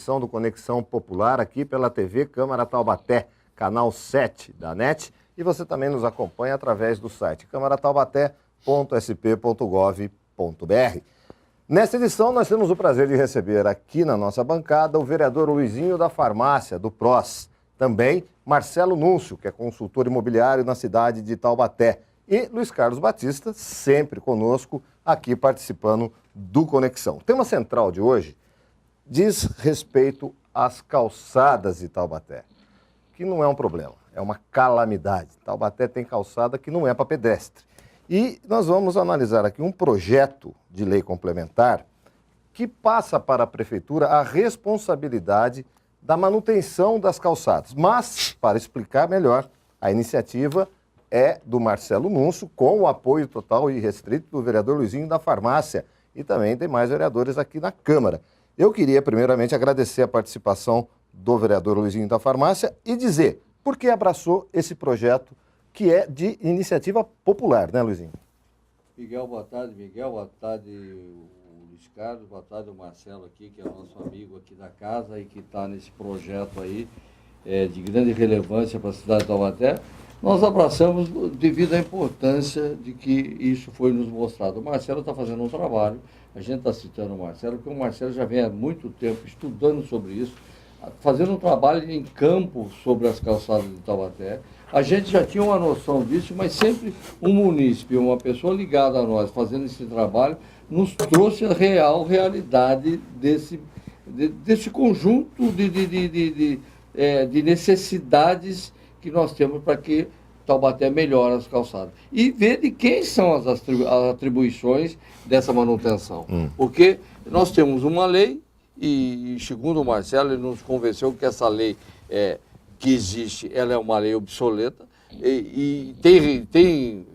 Do Conexão Popular aqui pela TV Câmara Taubaté, canal 7 da NET, e você também nos acompanha através do site câmarataubaté.sp.gov.br. Nesta edição nós temos o prazer de receber aqui na nossa bancada o vereador Luizinho da Farmácia, do PROS, também Marcelo Núncio, que é consultor imobiliário na cidade de Taubaté, e Luiz Carlos Batista, sempre conosco aqui participando do Conexão. O tema central de hoje diz respeito às calçadas de Taubaté, que não é um problema, é uma calamidade. Taubaté tem calçada que não é para pedestre. E nós vamos analisar aqui um projeto de lei complementar que passa para a Prefeitura a responsabilidade da manutenção das calçadas. Mas, para explicar melhor, a iniciativa é do Marcelo Núncio, com o apoio total e restrito do vereador Luizinho da Farmácia e também demais vereadores aqui na Câmara. Eu queria, primeiramente, agradecer a participação do vereador Luizinho da Farmácia e dizer por que abraçou esse projeto que é de iniciativa popular, né, Luizinho? Miguel, boa tarde. Miguel, boa tarde, o Luiz Carlos, boa tarde, o Marcelo aqui, que é o nosso amigo aqui da casa e que está nesse projeto aí de grande relevância para a cidade de Taubaté. Nós abraçamos devido à importância de que isso foi nos mostrado. O Marcelo está fazendo um trabalho. A gente está citando o Marcelo, porque o Marcelo já vem há muito tempo estudando sobre isso, fazendo um trabalho em campo sobre as calçadas de Taubaté. A gente já tinha uma noção disso, mas sempre um munícipe, uma pessoa ligada a nós, fazendo esse trabalho, nos trouxe a realidade desse conjunto de necessidades que nós temos para que Taubaté melhora as calçadas. E ver de quem são as atribuições dessa manutenção. Porque nós temos uma lei, e segundo o Marcelo, ele nos convenceu que essa lei que existe, ela é uma lei obsoleta, e tem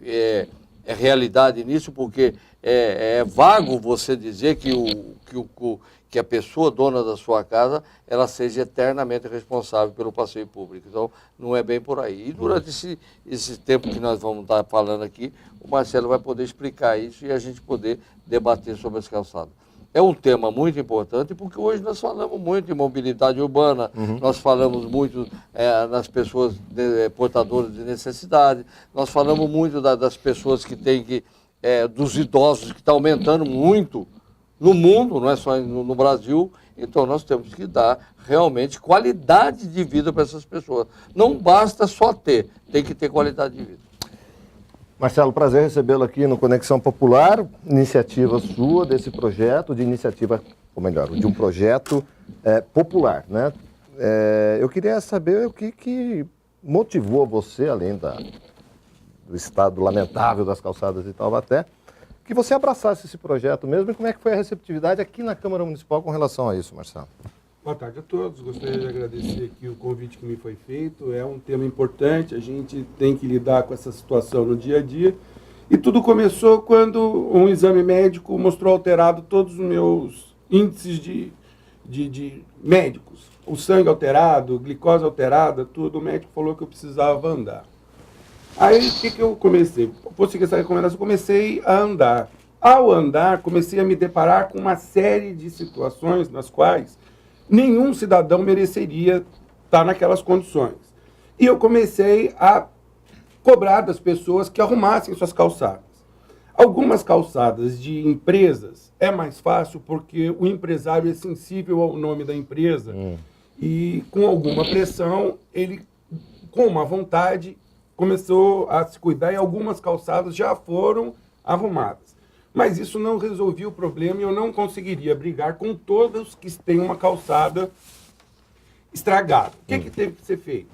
realidade nisso, porque é vago você dizer que a pessoa dona da sua casa, ela seja eternamente responsável pelo passeio público. Então, não é bem por aí. E durante esse tempo que nós vamos estar falando aqui, o Marcelo vai poder explicar isso e a gente poder debater sobre as calçadas. É um tema muito importante, porque hoje nós falamos muito em mobilidade urbana, nós falamos muito nas pessoas portadoras de necessidade, nós falamos muito das pessoas que têm dos idosos, que está aumentando muito no mundo, não é só no Brasil. Então nós temos que dar realmente qualidade de vida para essas pessoas. Não basta só ter, tem que ter qualidade de vida. Marcelo, prazer recebê-lo aqui no Conexão Popular, iniciativa sua desse projeto, de um projeto popular, né? Eu queria saber o que motivou você, além do estado lamentável das calçadas de Taubaté, que você abraçasse esse projeto mesmo, e como é que foi a receptividade aqui na Câmara Municipal com relação a isso, Marcelo? Boa tarde a todos, gostaria de agradecer aqui o convite que me foi feito. É um tema importante, a gente tem que lidar com essa situação no dia a dia. E tudo começou quando um exame médico mostrou alterado todos os meus índices de médicos. O sangue alterado, glicose alterada, tudo. O médico falou que eu precisava andar. Aí, o que eu comecei? Vou seguir essa recomendação, comecei a andar. Ao andar, comecei a me deparar com uma série de situações nas quais nenhum cidadão mereceria estar naquelas condições. E eu comecei a cobrar das pessoas que arrumassem suas calçadas. Algumas calçadas de empresas é mais fácil porque o empresário é sensível ao nome da empresa e com alguma pressão, ele, com uma vontade, começou a se cuidar e algumas calçadas já foram arrumadas. Mas isso não resolvia o problema e eu não conseguiria brigar com todos que têm uma calçada estragada. O que teve que ser feito?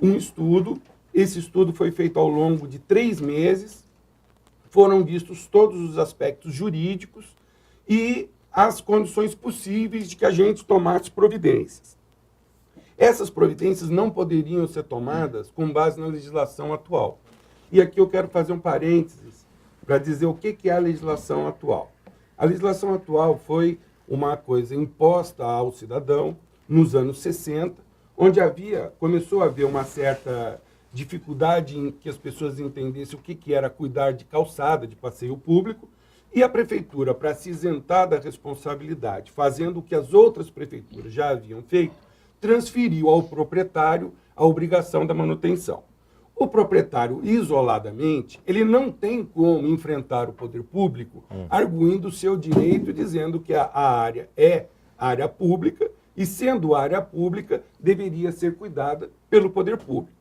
Um estudo. Esse estudo foi feito ao longo de 3 meses. Foram vistos todos os aspectos jurídicos e as condições possíveis de que a gente tomasse providências. Essas providências não poderiam ser tomadas com base na legislação atual. E aqui eu quero fazer um parênteses para dizer o que é a legislação atual. A legislação atual foi uma coisa imposta ao cidadão nos anos 60, onde começou a haver uma certa dificuldade em que as pessoas entendessem o que era cuidar de calçada, de passeio público, E a prefeitura, para se isentar da responsabilidade, fazendo o que as outras prefeituras já haviam feito, transferiu ao proprietário a obrigação da manutenção. O proprietário, isoladamente, ele não tem como enfrentar o poder público arguindo o seu direito, dizendo que a área é área pública e, sendo área pública, deveria ser cuidada pelo poder público.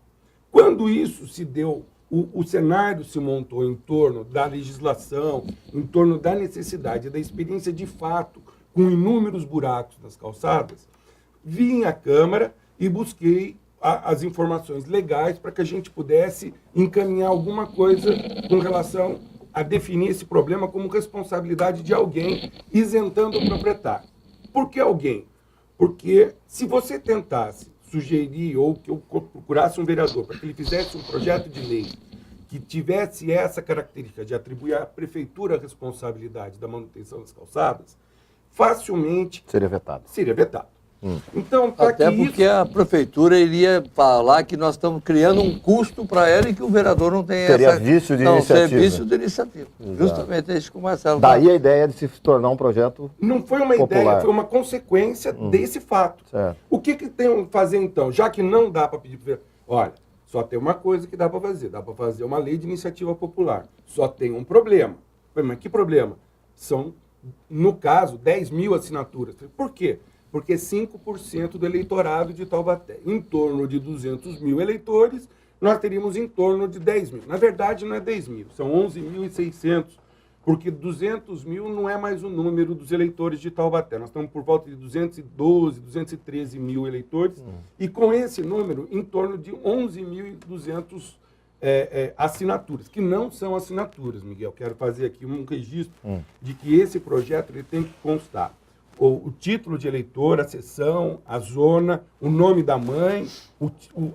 Quando isso se deu, o cenário se montou em torno da legislação, em torno da necessidade, da experiência de fato, com inúmeros buracos nas calçadas, vim à Câmara e busquei as informações legais para que a gente pudesse encaminhar alguma coisa com relação a definir esse problema como responsabilidade de alguém, isentando o proprietário. Por que alguém? Porque se você tentasse sugerir ou que eu procurasse um vereador para que ele fizesse um projeto de lei que tivesse essa característica de atribuir à prefeitura a responsabilidade da manutenção das calçadas, facilmente Seria vetado. Seria vetado. Então, Até porque a prefeitura iria falar que nós estamos criando um custo para ela e que o vereador não tem Teria essa... vício de não, iniciativa. Ser vício de iniciativa. Exato. Justamente é isso que o Marcelo Daí a ideia de se tornar um projeto não foi uma popular. ideia, foi uma consequência desse fato. Certo. O que tem que fazer, então? Já que não dá para pedir para o vereador... Olha, só tem uma coisa que dá para fazer. Dá para fazer uma lei de iniciativa popular. Só tem um problema. Mas que problema? São, no caso, 10 mil assinaturas. Por quê? Porque 5% do eleitorado de Taubaté, em torno de 200 mil eleitores, nós teríamos em torno de 10 mil. Na verdade, não é 10 mil, são 11.600, porque 200 mil não é mais o número dos eleitores de Taubaté. Nós estamos por volta de 212, 213 mil eleitores, e com esse número, em torno de 11.200 assinaturas, que não são assinaturas, Miguel. Quero fazer aqui um registro de que esse projeto ele tem que constar o título de eleitor, a seção, a zona, o nome da mãe,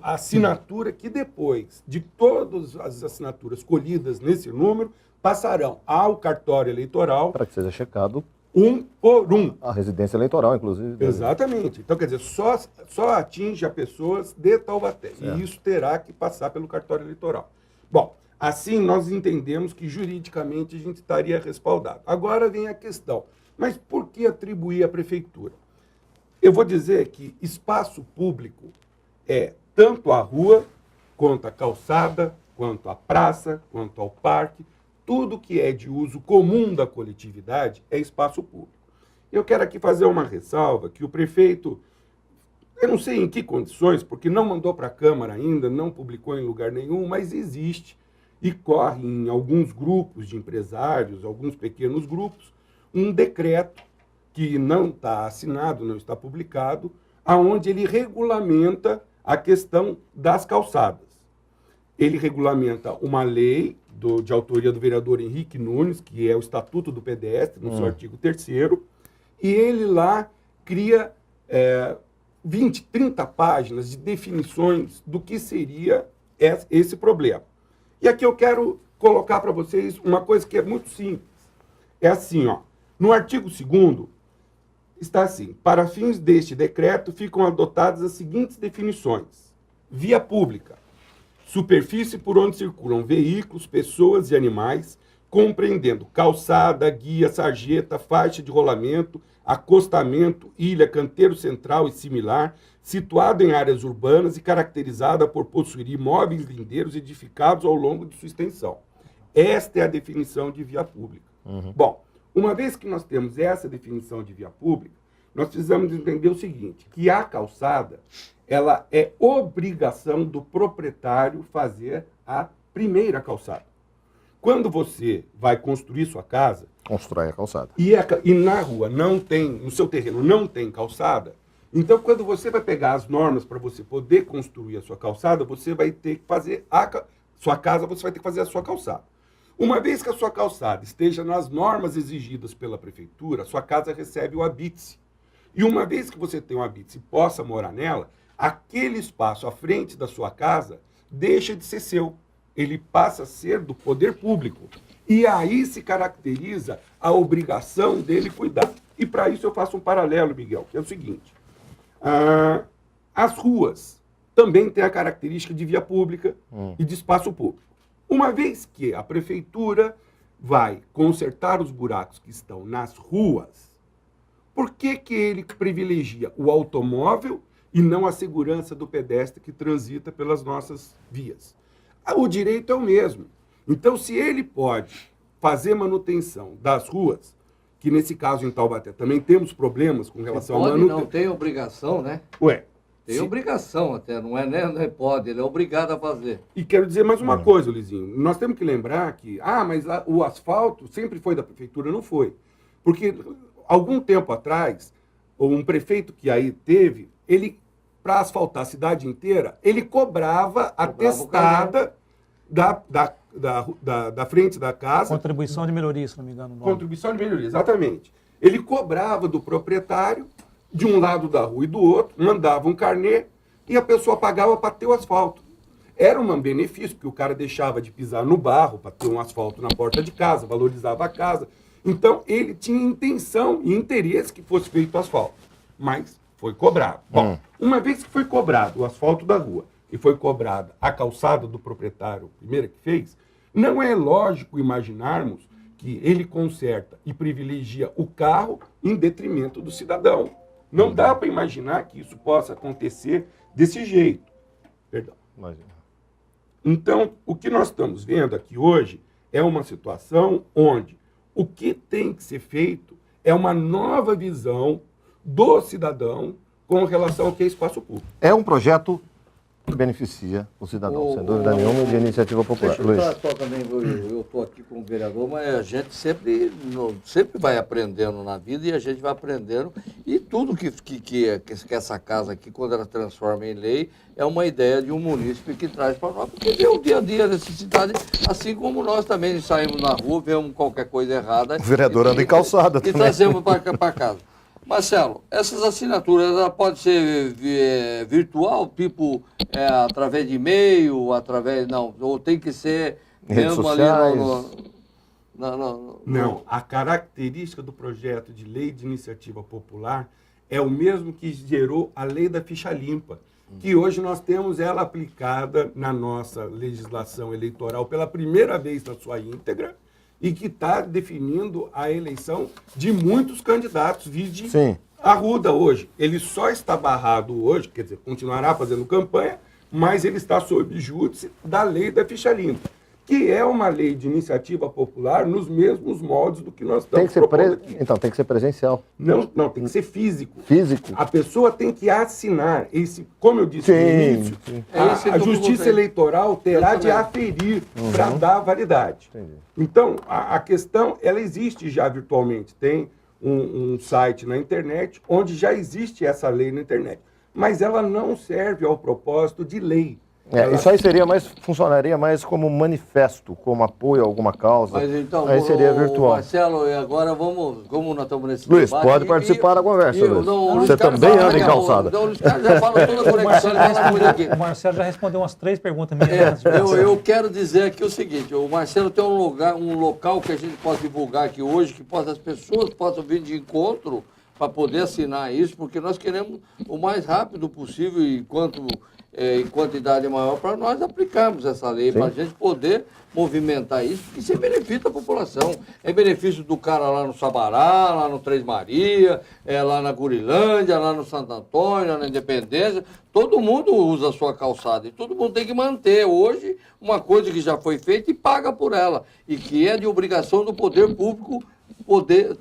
a assinatura, que depois de todas as assinaturas colhidas nesse número, passarão ao cartório eleitoral. Para que seja checado. Um por um. A residência eleitoral, inclusive. Exatamente. Então, quer dizer, só atinge a pessoas de Taubaté. Certo. E isso terá que passar pelo cartório eleitoral. Bom, assim nós entendemos que juridicamente a gente estaria respaldado. Agora vem a questão. Mas por que atribuir à prefeitura? Eu vou dizer que espaço público é tanto a rua, quanto a calçada, quanto a praça, quanto ao parque. Tudo que é de uso comum da coletividade é espaço público. Eu quero aqui fazer uma ressalva que o prefeito, eu não sei em que condições, porque não mandou para a Câmara ainda, não publicou em lugar nenhum, mas existe e corre em alguns grupos de empresários, alguns pequenos grupos, um decreto que não está assinado, não está publicado, aonde ele regulamenta a questão das calçadas. Ele regulamenta uma lei de autoria do vereador Henrique Nunes, que é o Estatuto do Pedestre, no seu artigo 3º, e ele lá cria 20, 30 páginas de definições do que seria esse problema. E aqui eu quero colocar para vocês uma coisa que é muito simples. É assim, ó. No artigo 2º, está assim: para fins deste decreto ficam adotadas as seguintes definições. Via pública, superfície por onde circulam veículos, pessoas e animais, compreendendo calçada, guia, sarjeta, faixa de rolamento, acostamento, ilha, canteiro central e similar, situado em áreas urbanas e caracterizada por possuir imóveis lindeiros edificados ao longo de sua extensão. Esta é a definição de via pública. Bom, uma vez que nós temos essa definição de via pública, nós precisamos entender o seguinte, que a calçada, ela é obrigação do proprietário fazer a primeira calçada. Quando você vai construir sua casa... Constrói a calçada. E na rua não tem, no seu terreno não tem calçada, então quando você vai pegar as normas para você poder construir a sua calçada, você vai ter que fazer sua casa, você vai ter que fazer a sua calçada. Uma vez que a sua calçada esteja nas normas exigidas pela prefeitura, a sua casa recebe o habite-se. E uma vez que você tem um habite-se e possa morar nela, aquele espaço à frente da sua casa deixa de ser seu. Ele passa a ser do poder público. E aí se caracteriza a obrigação dele cuidar. E para isso eu faço um paralelo, Miguel, que é o seguinte. As ruas também têm a característica de via pública e de espaço público. Uma vez que a prefeitura vai consertar os buracos que estão nas ruas, por que ele privilegia o automóvel e não a segurança do pedestre que transita pelas nossas vias? O direito é o mesmo. Então, se ele pode fazer manutenção das ruas, que nesse caso em Taubaté também temos problemas com relação à manutenção. Não tem obrigação, né? Tem obrigação até, não é pode, ele é obrigado a fazer. E quero dizer mais uma coisa, Luizinho. Nós temos que lembrar que, mas o asfalto sempre foi da prefeitura, não foi. Porque, algum tempo atrás, um prefeito que aí teve, ele, para asfaltar a cidade inteira, ele cobrava a testada da frente da casa. Contribuição de melhoria, se não me engano. Contribuição de melhoria, exatamente. Ele cobrava do proprietário, de um lado da rua e do outro, mandava um carnê e a pessoa pagava para ter o asfalto. Era um benefício, porque o cara deixava de pisar no barro para ter um asfalto na porta de casa, valorizava a casa. Então, ele tinha intenção e interesse que fosse feito o asfalto, mas foi cobrado. Bom, uma vez que foi cobrado o asfalto da rua e foi cobrada a calçada do proprietário, primeira que fez, não é lógico imaginarmos que ele conserta e privilegia o carro em detrimento do cidadão. Não dá para imaginar que isso possa acontecer desse jeito. Perdão. Imagina. Então, o que nós estamos vendo aqui hoje é uma situação onde o que tem que ser feito é uma nova visão do cidadão com relação ao que é espaço público. É um projeto que beneficia o cidadão, sem dúvida nenhuma, de iniciativa popular. Deixa eu só também, eu estou aqui como vereador, mas a gente sempre vai aprendendo na vida e a gente vai aprendendo. E tudo que essa casa aqui, quando ela transforma em lei, é uma ideia de um munícipe que traz para nós, porque vê o dia a dia, a necessidade, assim como nós também saímos na rua, vemos qualquer coisa errada. O vereador anda em calçada também. E trazemos para casa. Marcelo, essas assinaturas, ela pode ser virtual, tipo através de e-mail, ou tem que ser redes mesmo sociais? Não, a característica do projeto de lei de iniciativa popular é o mesmo que gerou a lei da ficha limpa, que hoje nós temos ela aplicada na nossa legislação eleitoral pela primeira vez na sua íntegra, e que está definindo a eleição de muitos candidatos, vide Arruda hoje. Ele só está barrado hoje, quer dizer, continuará fazendo campanha, mas ele está sob júdice da lei da ficha limpa, que é uma lei de iniciativa popular nos mesmos moldes do que nós estamos propondo aqui. Então, tem que ser presencial. Não, tem que ser físico. Físico? A pessoa tem que assinar. Como eu disse no início, a Justiça Eleitoral terá de aferir para dar validade. Entendi. Então, a questão, ela existe já virtualmente. Tem um site na internet onde já existe essa lei na internet. Mas ela não serve ao propósito de lei. Isso aí funcionaria mais como manifesto, como apoio a alguma causa. Mas então, aí seria virtual. Marcelo, e agora como nós estamos nesse Luiz, debate... pode participar da conversa, Luiz. Você também anda em calçada. Então, o Luiz Carlos já fala toda a conexão. O Marcelo já respondeu umas 3 perguntas minhas. Eu quero dizer aqui o seguinte, o Marcelo tem um local que a gente pode divulgar aqui hoje, que as pessoas possam vir de encontro para poder assinar isso, porque nós queremos o mais rápido possível e em quantidade maior para nós aplicarmos essa lei, para a gente poder movimentar isso, porque isso é benefício da população. É benefício do cara lá no Sabará, lá no Três Maria, lá na Gurilândia, lá no Santo Antônio, lá na Independência. Todo mundo usa a sua calçada e todo mundo tem que manter hoje uma coisa que já foi feita e paga por ela. E que é de obrigação do poder público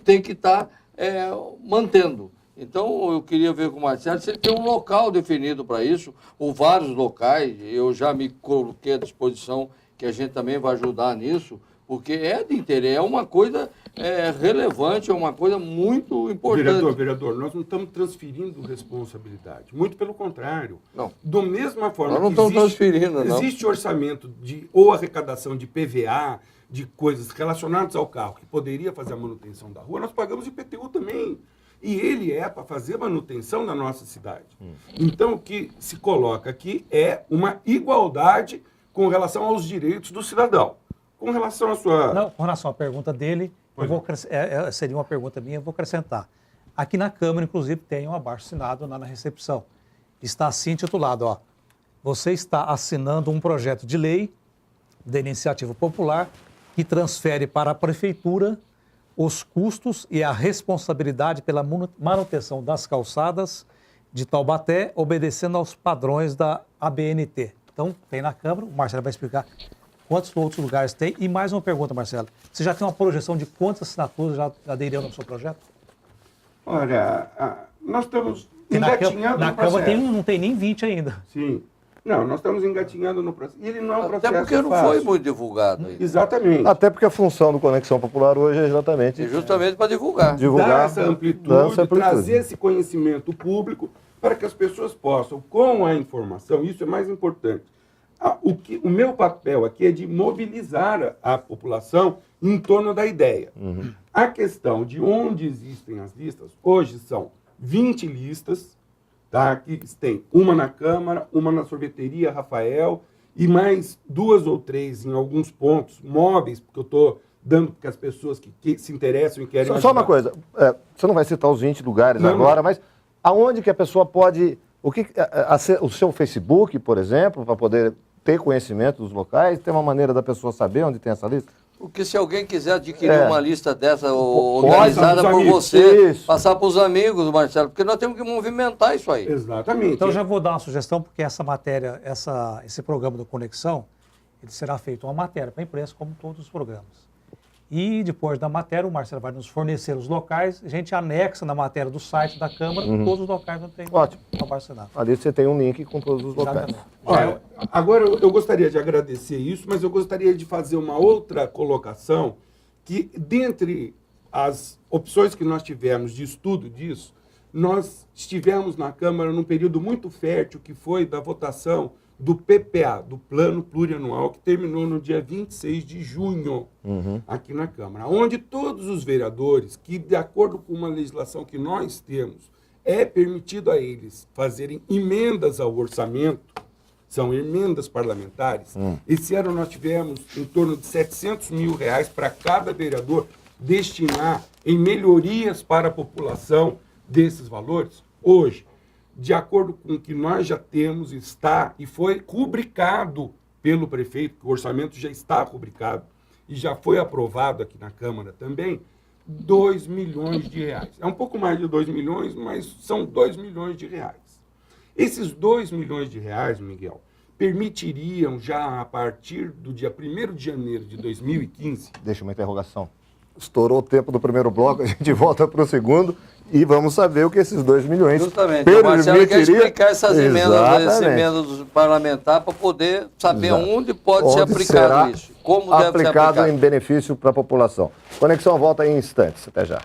tem que estar mantendo. Então, eu queria ver com o Marcelo se ele tem um local definido para isso, ou vários locais. Eu já me coloquei à disposição que a gente também vai ajudar nisso, porque é de interesse, é uma coisa relevante, é uma coisa muito importante. Vereador, nós não estamos transferindo responsabilidade, muito pelo contrário. Não. Da mesma forma nós não estamos transferindo, não. Existe orçamento ou arrecadação de PVA, de coisas relacionadas ao carro, que poderia fazer a manutenção da rua, nós pagamos IPTU também. E ele é para fazer manutenção na nossa cidade. Então, o que se coloca aqui é uma igualdade com relação aos direitos do cidadão. Com relação à sua... Não, com relação à pergunta dele, seria uma pergunta minha, eu vou acrescentar. Aqui na Câmara, inclusive, tem um abaixo-assinado na recepção. Está assim intitulado, você está assinando um projeto de lei da Iniciativa Popular que transfere para a prefeitura os custos e a responsabilidade pela manutenção das calçadas de Taubaté, obedecendo aos padrões da ABNT. Então, tem na Câmara, o Marcelo vai explicar quantos outros lugares tem. E mais uma pergunta, Marcelo. Você já tem uma projeção de quantas assinaturas já aderiram ao seu projeto? Olha, nós estamos engatinhando na no processo. Câmara não tem nem 20 ainda. Sim. Não, nós estamos engatinhando no processo. E ele não é um processo Até porque não fácil. foi muito divulgado ainda. Exatamente. Até porque a função do Conexão Popular hoje é exatamente E justamente para divulgar. Dar essa amplitude, trazer esse conhecimento público para que as pessoas possam, com a informação, isso é mais importante. O meu papel aqui é de mobilizar a população em torno da ideia. A questão de onde existem as listas, hoje são 20 listas, tá? Aqui tem uma na Câmara, uma na Sorveteria Rafael e mais 2 ou 3 em alguns pontos móveis, porque eu estou dando para as pessoas que se interessam e querem Só uma coisa, você não vai citar os 20 lugares agora, mas aonde que a pessoa pode... O seu Facebook, por exemplo, para poder ter conhecimento dos locais, tem uma maneira da pessoa saber onde tem essa lista? Porque se alguém quiser adquirir uma lista dessa Pode, organizada por amigos. você, Isso. passar para os amigos, Marcelo, porque nós temos que movimentar isso aí. Exatamente. Então, já vou dar uma sugestão, porque essa matéria, esse programa do Conexão, ele será feito uma matéria para a imprensa, como todos os programas. E depois da matéria, o Marcelo vai nos fornecer os locais, a gente anexa na matéria do site da Câmara todos os locais onde tem abaixo-assinado. Ali você tem um link com todos os locais. Exatamente. Olha, agora eu gostaria de agradecer isso, mas eu gostaria de fazer uma outra colocação, que dentre as opções que nós tivemos de estudo disso, nós estivemos na Câmara num período muito fértil, que foi da votação do PPA, do Plano Plurianual, que terminou no dia 26 de junho, aqui na Câmara, onde todos os vereadores, que de acordo com uma legislação que nós temos, é permitido a eles fazerem emendas ao orçamento, são emendas parlamentares. Esse ano nós tivemos em torno de R$700 mil para cada vereador destinar em melhorias para a população desses valores. Hoje, de acordo com o que nós já temos, está e foi rubricado pelo prefeito, que o orçamento já está rubricado e já foi aprovado aqui na Câmara também, R$2 milhões. É um pouco mais de 2 milhões, mas são R$2 milhões. Esses R$2 milhões, Miguel, permitiriam já a partir do dia 1º de janeiro de 2015... Deixa uma interrogação. Estourou o tempo do primeiro bloco, a gente volta para o segundo e vamos saber o que esses 2 milhões Justamente, o Marcelo quer explicar essas emendas parlamentares para poder saber onde pode ser aplicado isso, como deve ser aplicado em benefício para a população. Conexão volta em instantes. Até já.